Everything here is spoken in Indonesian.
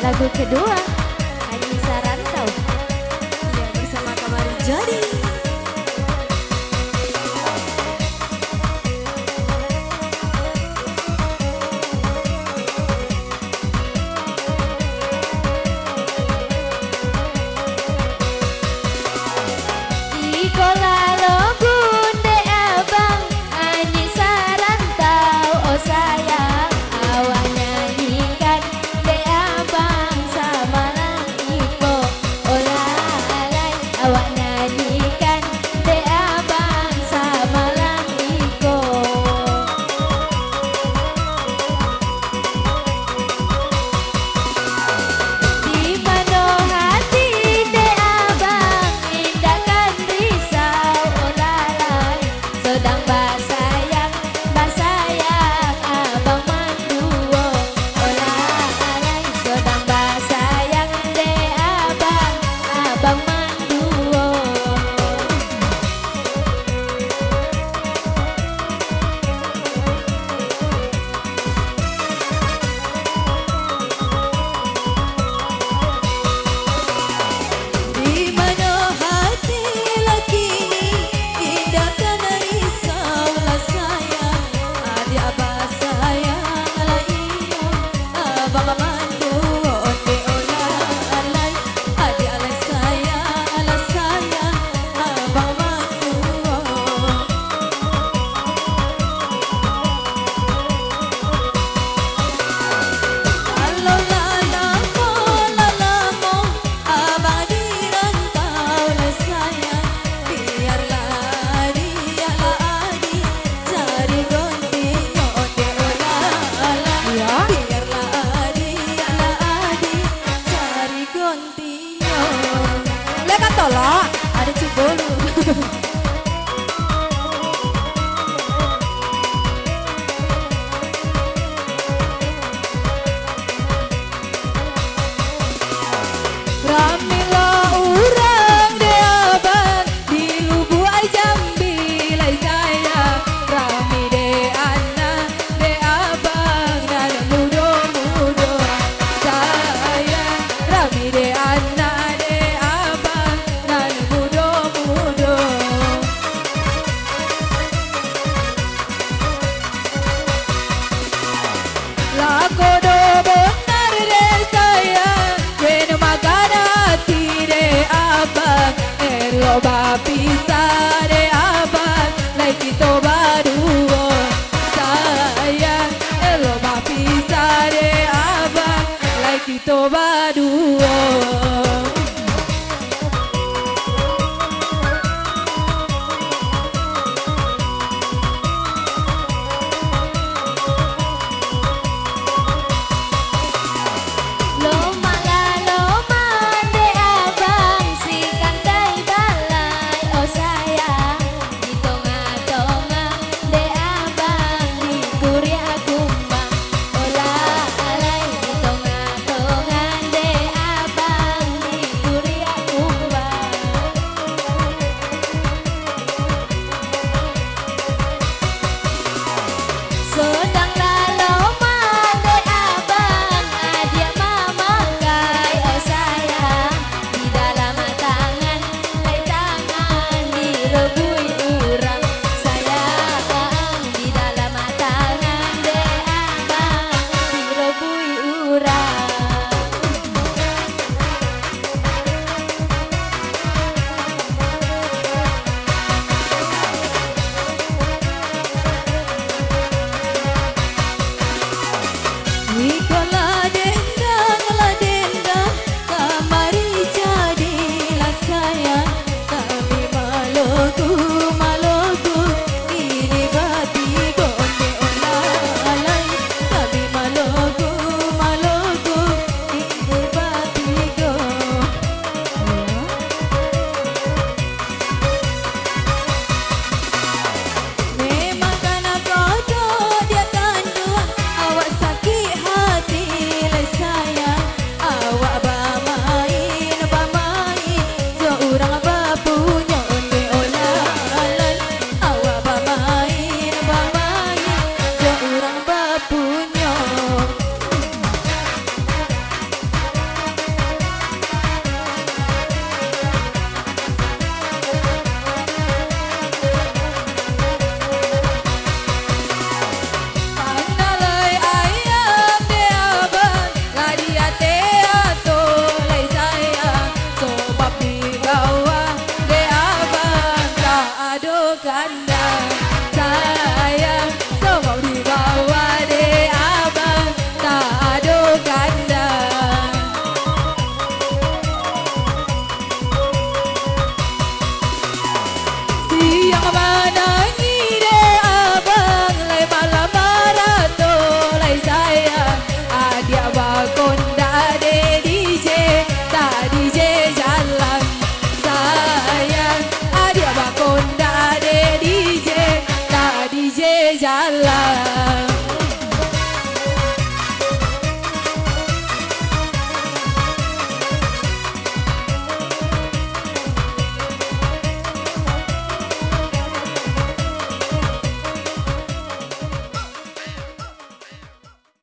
Lagu kedua Anissa Rantau. Iya, bersama Kamari Jadi. Ikola logo de abang Anissa Rantau. Oh sayang awak nyanyikan de abang sama lang iko. Oh lalai awak nyanyikan de abang sama lang iko. Di mana hati de abang indahkan risau. Oh lalai sedang basayang abang manduo. Oh lalai sedang basayang de abang manduo. Di mana hati laki indahkan risau lah sayang. Adi abah sayang lah iyo abang mandu onde olalai. Adi alai sayang lah sayang abang mandu. Alo lalamo abang dirantau lah sayang. Biarlah dia adi cari gontinya onde olalai. Biarlah dia adi cari gontinya. Lekat tolak ada cibolu. Ramila urang de abang di lubu ai Jambi lai sayang. Rami de anak de abang dan mudo-mudo sayang. Rami de anak de abang dan mudo-mudo. Lagu do benar de sayang, kena makan hati de abang. Elo bapisa de abang, lai kita berdua sayang. Elo bapisa de abang, lai kita berdua. Loma de abang si kantai balai. Oh sayang di tengah-tengah de abang di kuria kumbang. Oh lalai di tengah-tengah de abang di kuria kumbang. Sedang